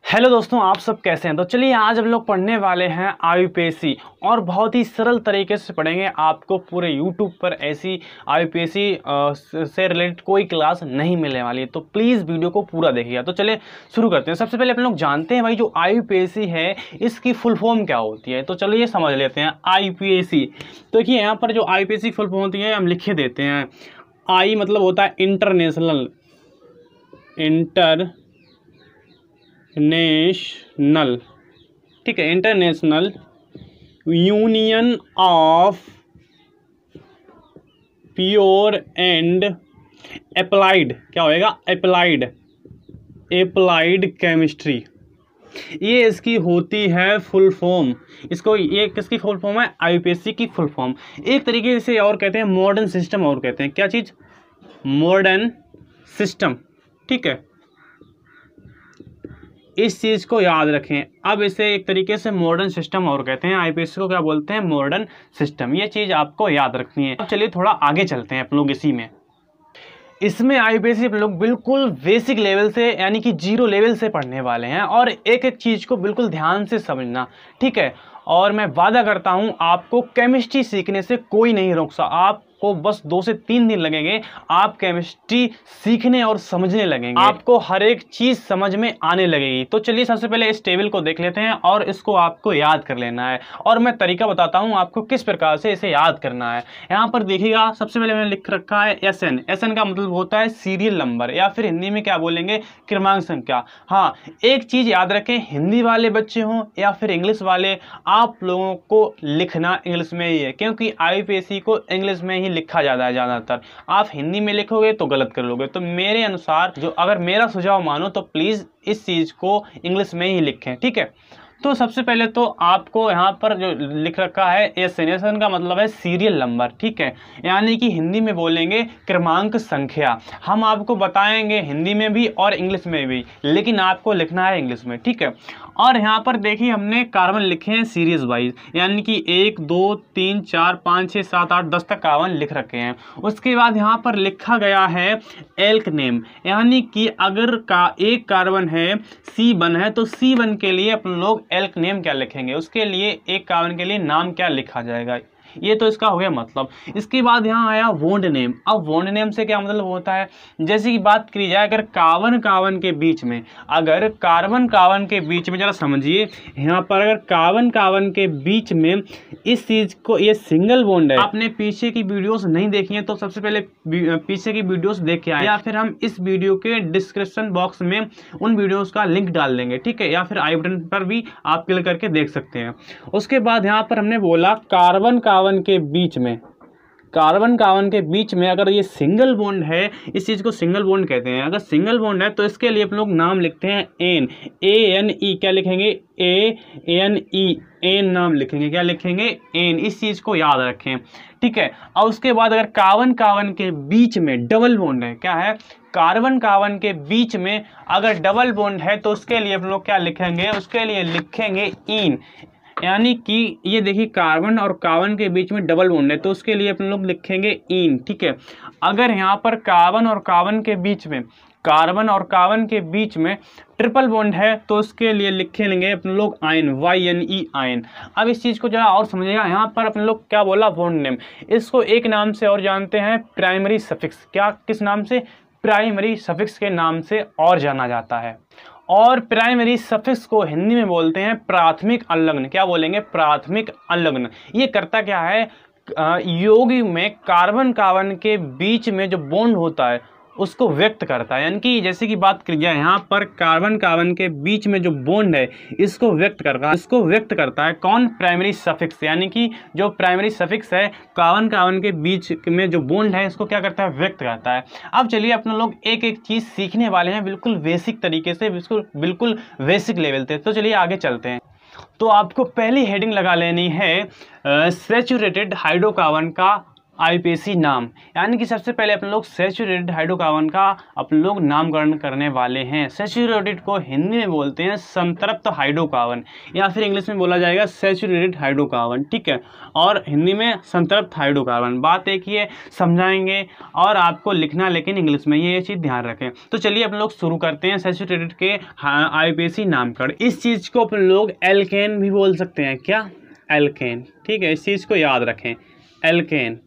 Hello दोस्तों, आप सब कैसे हैं। तो चलिए आज हम लोग पढ़ने वाले हैं आईयूपीएसी और बहुत ही सरल तरीके से पढ़ेंगे। आपको पूरे यूट्यूब पर ऐसी आईयूपीएसी से रिलेटेड कोई क्लास नहीं मिलने वाली है, तो प्लीज़ वीडियो को पूरा देखिएगा। तो चलिए शुरू करते हैं। सबसे पहले अपन लोग जानते हैं भाई, जो आईयूपीएसी है इसकी फुल फॉर्म क्या होती है। तो चलिए समझ लेते हैं आईयूपीएसी। तो देखिए यहाँ पर जो आईयूपीएसी फुल फॉर्म होती है हम लिखे देते हैं। आई मतलब होता है इंटरनेशनल ठीक है, international union of pure and applied, क्या होएगा, अप्लाइड केमिस्ट्री। ये इसकी होती है फुल फॉर्म। इसको ये किसकी फुल फॉर्म है, आईयूपीएसी की फुल फॉर्म। एक तरीके से और कहते हैं मॉडर्न सिस्टम, और कहते हैं क्या चीज, मॉडर्न सिस्टम। ठीक है, इस चीज को याद रखें। अब इसे एक तरीके से मॉडर्न सिस्टम और कहते हैं, आईयूपीएसी को क्या बोलते हैं, मॉडर्न सिस्टम। ये चीज आपको याद रखनी है। अब चलिए थोड़ा आगे चलते हैं अपन लोग इसी में। इसमें आईयूपीएसी अपन लोग बिल्कुल बेसिक लेवल से यानी कि जीरो लेवल से पढ़ने वाले हैं, और एक एक चीज को बिल्कुल ध्यान से समझना। ठीक है, और मैं वादा करता हूं आपको केमिस्ट्री सीखने से कोई नहीं रोक सकता। आपको बस 2 से 3 दिन लगेंगे, आप केमिस्ट्री सीखने और समझने लगेंगे। आपको हर एक चीज समझ में आने लगेगी। तो चलिए सबसे पहले इस टेबल को देख लेते हैं और इसको आपको याद कर लेना है, और मैं तरीका बताता हूं आपको किस प्रकार से इसे याद करना है। यहाँ पर देखिएगा, सबसे पहले मैंने लिख रखा है SN। SN का मतलब होता है सीरियल नंबर, या फिर हिंदी में क्या बोलेंगे, क्रमांक संख्या। हाँ, एक चीज याद रखें, हिंदी वाले बच्चे हों या फिर इंग्लिश वाले, आप लोगों को लिखना इंग्लिश में ही है, क्योंकि आईयूपीएसी को इंग्लिश में ही लिखा जाता है ज्यादातर। आप हिंदी में लिखोगे तो गलत कर लोगे। तो मेरे अनुसार, जो अगर मेरा सुझाव मानो तो प्लीज इस चीज को इंग्लिश में ही लिखें। ठीक है, तो सबसे पहले तो आपको यहाँ पर जो लिख रखा है SN का मतलब है सीरियल नंबर। ठीक है, यानी कि हिंदी में बोलेंगे क्रमांक संख्या। हम आपको बताएंगे हिंदी में भी और इंग्लिश में भी, लेकिन आपको लिखना है इंग्लिश में। ठीक है, और यहाँ पर देखिए हमने कार्बन लिखे हैं सीरीज वाइज, यानी कि 1 2 3 4 5 6 7 8 10 तक कार्बन लिख रखे हैं। उसके बाद यहाँ पर लिखा गया है एल्क नेम, यानी कि अगर एक कार्बन है C1 है, तो C1 के लिए अपन लोग एल्क नेम क्या लिखेंगे, उसके लिए एक कार्बन के लिए नाम क्या लिखा जाएगा। ये तो इसका हो गया मतलब। इसके बाद यहाँ आया बॉन्ड नेम। अब बॉन्ड नेम से क्या मतलब होता है, जैसे कि बात करी जाए, अगर कार्बन कार्बन के बीच में, अगर कार्बन कार्बन के बीच में, जरा समझिए यहाँ पर, अगर कार्बन कार्बन के बीच में इस चीज को, ये सिंगल बॉन्ड है। आपने पीछे की वीडियोस नहीं देखी है तो सबसे पहले पीछे की वीडियोस देख के आए, या फिर हम इस वीडियो के डिस्क्रिप्शन बॉक्स में उन वीडियोस का लिंक डाल देंगे। ठीक है, या फिर आई बटन पर भी आप क्लिक करके देख सकते हैं। उसके बाद यहाँ पर हमने बोला कार्बन कार्बन के बीच में, कार्बन कार्बन के बीच में अगर ये सिंगल बॉन्ड है, इस चीज को सिंगल बॉन्ड कहते हैं। अगर सिंगल बॉन्ड है तो इसके लिए अपन लोग नाम लिखते हैं ANE। क्या लिखेंगे, ANE, एन नाम लिखेंगे। क्या लिखेंगे, एन। इस चीज को याद रखें। ठीक है, और उसके बाद अगर कार्बन कार्बन के बीच में डबल बॉन्ड है, क्या है, कार्बन कार्बन के बीच में अगर डबल बॉन्ड है तो उसके लिए अपन लोग क्या लिखेंगे, उसके लिए लिखेंगे इन, यानी कि ये देखिए कार्बन और कार्बन के बीच में डबल बॉन्ड है तो उसके लिए अपन लोग लिखेंगे इन। ठीक है, अगर यहाँ पर कार्बन और कार्बन के बीच में, कार्बन और कार्बन के बीच में ट्रिपल बॉन्ड है तो उसके लिए लिखे लेंगे अपन लोग आयन, YNE, आयन। अब इस चीज को जरा और समझिएगा, यहाँ पर अपन लोग क्या बोला, बॉन्ड नेम। इसको एक नाम से और जानते हैं, प्राइमरी सफिक्स। क्या, किस नाम से, प्राइमरी सफिक्स के नाम से और जाना जाता है। और प्राइमरी सफिक्स को हिंदी में बोलते हैं प्राथमिक अल्लग्न। क्या बोलेंगे, प्राथमिक अल्लग्न। ये करता क्या है, यौगिक में कार्बन कार्बन के बीच में जो बॉन्ड होता है उसको व्यक्त करता है। यानी कि जैसे कि बात करी जाए, यहाँ पर कार्बन कार्बन के बीच में जो बॉन्ड है इसको व्यक्त करता है। इसको व्यक्त करता है कौन, प्राइमरी सफिक्स। यानी कि जो प्राइमरी सफिक्स है, कार्बन कार्बन के बीच में जो बॉन्ड है इसको क्या करता है, व्यक्त करता है। अब चलिए अपने लोग एक एक चीज सीखने वाले हैं, बिल्कुल बेसिक तरीके से, बिल्कुल बेसिक लेवल से। तो चलिए आगे चलते हैं। तो आपको पहली हेडिंग लगा लेनी है सैचुरेटेड हाइड्रोकार्बन का आईयूपीएसी नाम, यानी कि सबसे पहले अपन लोग सैचुरेटेड हाइड्रोकार्बन का अपन लोग नामकरण करने वाले हैं। सैचुरेटेड को हिंदी में बोलते हैं संतृप्त हाइड्रोकार्बन, या फिर इंग्लिश में बोला जाएगा सैचुरेटेड हाइड्रोकार्बन, ठीक है, और हिंदी में संतृप्त हाइड्रोकार्बन। बात एक ही है, समझाएंगे और आपको लिखना लेकिन इंग्लिश में, ये चीज़ ध्यान रखें। तो चलिए अपन लोग शुरू करते हैं सैचुरेटेड के आईयूपीएसी नामकरण। इस चीज़ को अपन लोग एल्केन भी बोल सकते हैं, क्या, एल्केन, ठीक है, इस चीज़ को याद रखें, एल्केन।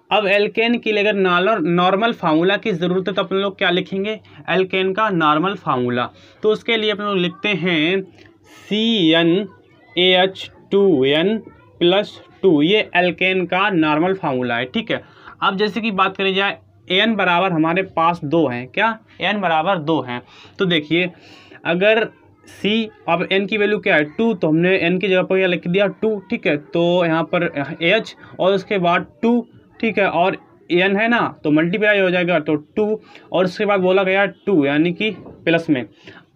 अब एल्केन के लिए अगर नॉर्मल फार्मूला की ज़रूरत है तो अपन लोग क्या लिखेंगे, एल्केन का नॉर्मल फार्मूला। तो उसके लिए अपन लोग लिखते हैं CnH2n+2, ये एल्केन का नॉर्मल फार्मूला है, ठीक है। अब जैसे कि बात करी जाए, n बराबर हमारे पास 2 हैं, क्या, n बराबर 2 हैं। तो देखिए अगर C, अब n की वैल्यू क्या है 2, तो हमने n की जगह पर क्या लिख दिया 2, ठीक है। तो यहाँ पर H और उसके बाद 2, ठीक है, और n है ना तो मल्टीप्लाई हो जाएगा तो 2, और उसके बाद बोला गया 2 यानी कि प्लस में।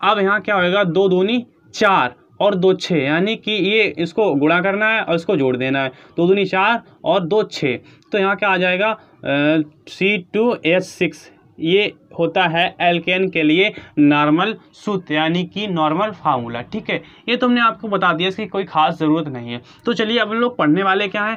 अब यहाँ क्या होएगा, 2 दूनी 4 और 2 6, यानी कि ये इसको गुणा करना है और इसको जोड़ देना है, 2 दूनी 4 और 2 6। तो यहाँ क्या आ जाएगा C2H6, ये होता है एल्केन के लिए नॉर्मल सूत्र, यानी कि नॉर्मल फार्मूला, ठीक है। ये तुमने आपको बता दिया, इसकी कोई खास ज़रूरत नहीं है। तो चलिए अपन लोग पढ़ने वाले क्या हैं,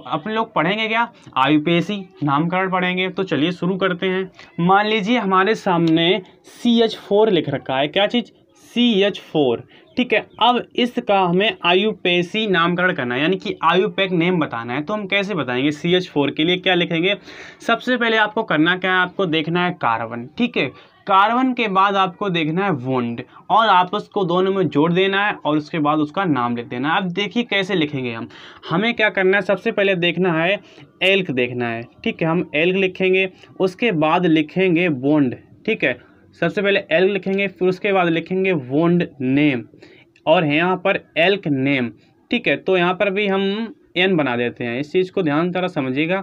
अपन लोग पढ़ेंगे क्या, आईयूपीएसी नामकरण पढ़ेंगे। तो चलिए शुरू करते हैं। मान लीजिए हमारे सामने CH4 लिख रखा है, क्या चीज़, CH4, ठीक है। अब इसका हमें आईयूपीएसी नामकरण करना है, यानी कि आईयूपैक नेम बताना है। तो हम कैसे बताएंगे, CH4 के लिए क्या लिखेंगे, सबसे पहले आपको करना क्या है, आपको देखना है कार्बन, ठीक है। कार्बन के बाद आपको देखना है बॉन्ड, और आपस को दोनों में जोड़ देना है और उसके बाद उसका नाम लिख देना है। अब देखिए कैसे लिखेंगे हमें क्या करना है, सबसे पहले देखना है एल्क देखना है, ठीक है। हम एल्क लिखेंगे, उसके बाद लिखेंगे बॉन्ड, ठीक है। सबसे पहले एल्क लिखेंगे, फिर उसके बाद लिखेंगे बॉन्ड नेम, और यहाँ पर एल्क नेम, ठीक है। तो यहाँ पर भी हम n बना देते हैं, इस चीज़ को ध्यान तरह समझिएगा,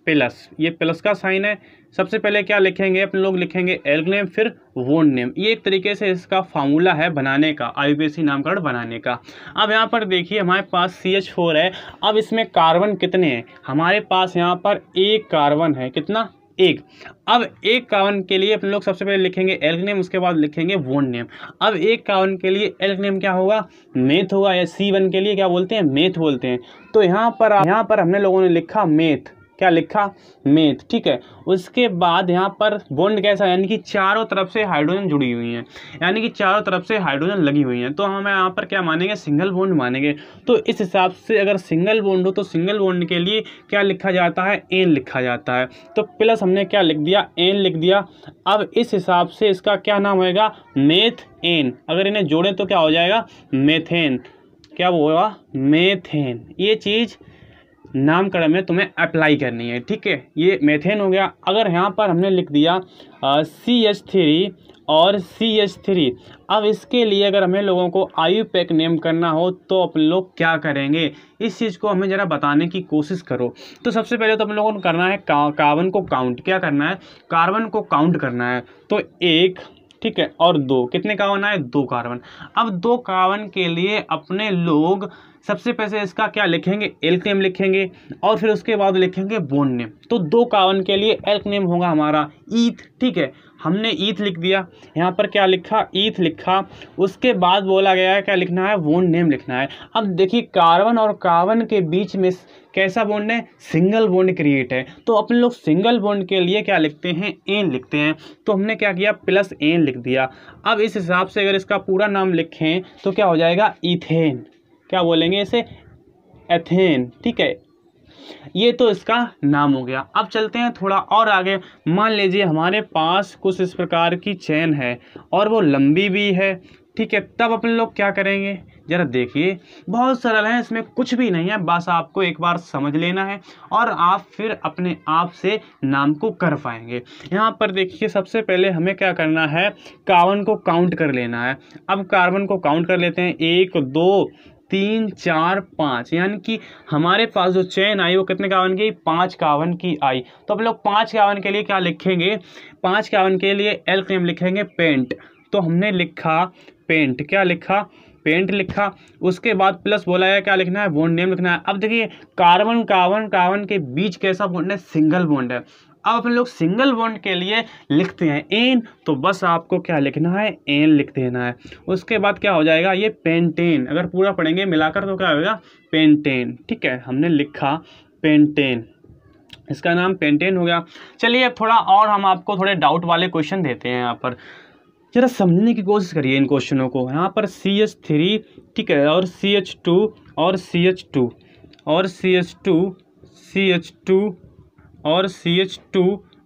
प्लस, ये प्लस का साइन है। सबसे पहले क्या लिखेंगे, अपन लोग लिखेंगे एल्क नेम फिर बॉन्ड नेम। ये एक तरीके से इसका फार्मूला है बनाने का, आईयूपीएसी नामकरण बनाने का। अब यहाँ पर देखिए हमारे पास CH4 है। अब इसमें कार्बन कितने हैं, हमारे पास यहाँ पर एक कार्बन है, कितना, एक। अब एक कार्बन के लिए अपन लोग सबसे पहले लिखेंगे एल्क नेम, उसके बाद लिखेंगे बॉन्ड नेम। अब एक कार्बन के लिए एल्क नेम क्या होगा, मेथ होगा, या C1 के लिए क्या बोलते हैं, मेथ बोलते हैं। तो यहाँ पर हमने लोगों ने लिखा मेथ, क्या लिखा, मेथ, ठीक है। उसके बाद यहाँ पर बॉन्ड कैसा, यानी कि चारों तरफ से हाइड्रोजन जुड़ी हुई हैं, यानी कि चारों तरफ से हाइड्रोजन लगी हुई हैं। तो हम यहाँ पर क्या मानेंगे, सिंगल बॉन्ड मानेंगे। तो इस हिसाब से अगर सिंगल बॉन्ड हो तो सिंगल बॉन्ड के लिए क्या लिखा जाता है, एन लिखा जाता है। तो प्लस हमने क्या लिख दिया, एन लिख दिया। अब इस हिसाब से इसका क्या नाम होएगा, मेथ एन। अगर इन्हें जोड़ें तो क्या हो जाएगा, मेथेन, क्या होगा, मेथेन। ये चीज़ नामकरण में तुम्हें अप्लाई करनी है, ठीक है। ये मेथेन हो गया। अगर यहाँ पर हमने लिख दिया CH3 और CH3, अब इसके लिए अगर हमें लोगों को आईयूपैक नेम करना हो तो अपन लोग क्या करेंगे, इस चीज़ को हमें ज़रा बताने की कोशिश करो। तो सबसे पहले तो अपन लोगों को करना है कार्बन को काउंट, क्या करना है, कार्बन को काउंट करना है। तो 1, ठीक है, और 2, कितने कार्बन आए, 2 कार्बन। अब 2 कार्बन के लिए अपने लोग सबसे पहले इसका क्या लिखेंगे, एल्क नेम लिखेंगे, और फिर उसके बाद लिखेंगे बॉन्ड नेम। तो 2 कार्बन के लिए एल्क नेम होगा हमारा ईथ, ठीक है। हमने ईथ लिख दिया, यहाँ पर क्या लिखा, ईथ लिखा। उसके बाद बोला गया है क्या लिखना है, बॉन्ड नेम लिखना है। अब देखिए कार्बन और कार्बन के बीच में कैसा बॉन्ड है, सिंगल बॉन्ड क्रिएट है। तो अपन लोग सिंगल बॉन्ड के लिए क्या लिखते हैं, एन लिखते हैं। तो हमने क्या किया, प्लस एन लिख दिया। अब इस हिसाब से अगर इसका पूरा नाम लिखें तो क्या हो जाएगा, इथेन, क्या बोलेंगे इसे, एथेन, ठीक है। ये तो इसका नाम हो गया। अब चलते हैं थोड़ा और आगे। मान लीजिए हमारे पास कुछ इस प्रकार की चेन है और वो लंबी भी है, ठीक है। तब अपन लोग क्या करेंगे, जरा देखिए, बहुत सरल है, इसमें कुछ भी नहीं है, बस आपको एक बार समझ लेना है और आप फिर अपने आप से नाम को कर पाएंगे। यहाँ पर देखिए सबसे पहले हमें क्या करना है, कार्बन को काउंट कर लेना है। अब कार्बन को काउंट कर लेते हैं, 1 2 3 4 5, यानी कि हमारे पास जो चेन आई वो कितने कार्बन की, 5 कार्बन की आई। तो हम लोग 5 कार्बन के लिए क्या लिखेंगे, 5 कार्बन के लिए एल्क नेम लिखेंगे पेंट। तो हमने लिखा पेंट, क्या लिखा, पेंट लिखा, उसके बाद प्लस बोला है क्या लिखना है, बॉन्ड नेम लिखना है। अब देखिए कार्बन कार्बन कार्बन के बीच कैसा बॉन्ड है, सिंगल बॉन्ड है। अब अपन लोग सिंगल बॉन्ड के लिए लिखते हैं एन, तो बस आपको क्या लिखना है, एन लिख देना है। उसके बाद क्या हो जाएगा, ये पेंटेन, अगर पूरा पढ़ेंगे मिलाकर तो क्या होगा, पेंटेन। ठीक है, हमने लिखा पेंटेन, इसका नाम पेंटेन हो गया। चलिए अब थोड़ा और हम आपको थोड़े डाउट वाले क्वेश्चन देते हैं, यहाँ पर जरा समझने की कोशिश करिए इन क्वेश्चनों को। यहाँ पर CH3 ठीक है, और CH2 और CH2 और CH2 CH2 और CH2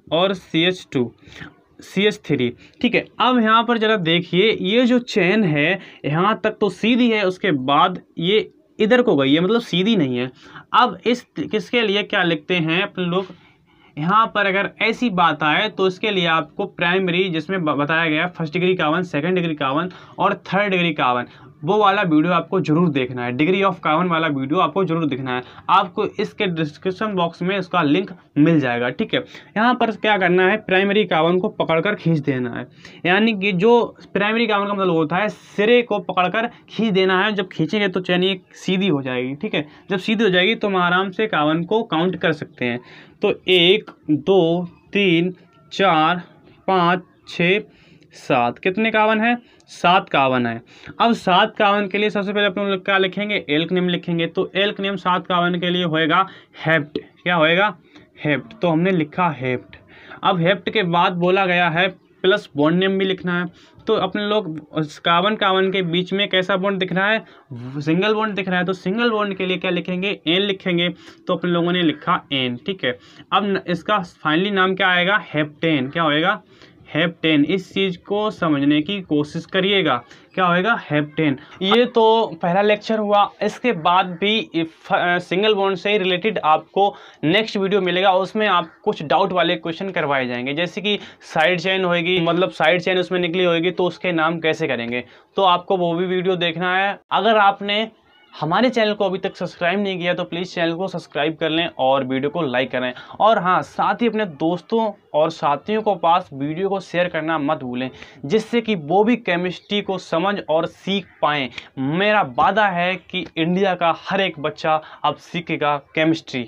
और CH2 CH3 ठीक है। अब यहाँ पर जरा देखिए, ये जो चेन है यहाँ तक तो सीधी है, उसके बाद ये इधर को गई है, मतलब सीधी नहीं है। अब इस किसके लिए क्या लिखते हैं अपन लोग, यहाँ पर अगर ऐसी बात आए तो इसके लिए आपको प्राइमरी, जिसमें बताया गया first degree carbon, second degree carbon और थर्ड डिग्री कार्बन, वो वाला वीडियो आपको जरूर देखना है। डिग्री ऑफ कार्बन वाला वीडियो आपको जरूर देखना है, आपको इसके डिस्क्रिप्शन बॉक्स में इसका लिंक मिल जाएगा। ठीक है, यहाँ पर क्या करना है, प्राइमरी कार्बन को पकड़कर खींच देना है, यानी कि जो प्राइमरी कार्बन का मतलब होता है सिरे को पकड़कर खींच देना है। जब खींचेंगे तो चेन ये सीधी हो जाएगी। ठीक है, जब सीधी हो जाएगी तो हम आराम से कार्बन को काउंट कर सकते हैं। तो 1 2 3 4 5 6 7, कितने कार्बन है, 7 कार्बन है। अब 7 कार्बन के लिए सबसे पहले अपन लोग क्या लिखेंगे, एल्क नेम लिखेंगे। तो एल्क नेम 7 कार्बन के लिए होएगा हेप्ट, क्या होएगा, हेप्ट। तो हमने लिखा हेप्ट। अब हेप्ट के बाद बोला गया है प्लस बॉन्ड नेम भी लिखना है। तो अपने लोग कार्बन कार्बन के बीच में कैसा बॉन्ड दिख रहा है, सिंगल बॉन्ड दिख रहा है, तो सिंगल बॉन्ड के लिए क्या लिखेंगे, एन लिखेंगे। तो अपने लोगों ने लिखा एन। ठीक है, अब इसका फाइनली नाम क्या आएगा, हेप्टेन, क्या होएगा, हेप्टेन। इस चीज़ को समझने की कोशिश करिएगा, क्या होएगा, हेप्टेन। ये तो पहला लेक्चर हुआ। इसके बाद भी सिंगल बॉन्ड से रिलेटेड आपको नेक्स्ट वीडियो मिलेगा, उसमें आप कुछ डाउट वाले क्वेश्चन करवाए जाएंगे, जैसे कि साइड चेन होएगी, मतलब साइड चेन उसमें निकली होएगी तो उसके नाम कैसे करेंगे, तो आपको वो भी वीडियो देखना है। अगर आपने हमारे चैनल को अभी तक सब्सक्राइब नहीं किया तो प्लीज़ चैनल को सब्सक्राइब कर लें और वीडियो को लाइक करें। और हाँ, साथ ही अपने दोस्तों और साथियों को पास वीडियो को शेयर करना मत भूलें, जिससे कि वो भी केमिस्ट्री को समझ और सीख पाएँ। मेरा वादा है कि इंडिया का हर एक बच्चा अब सीखेगा केमिस्ट्री।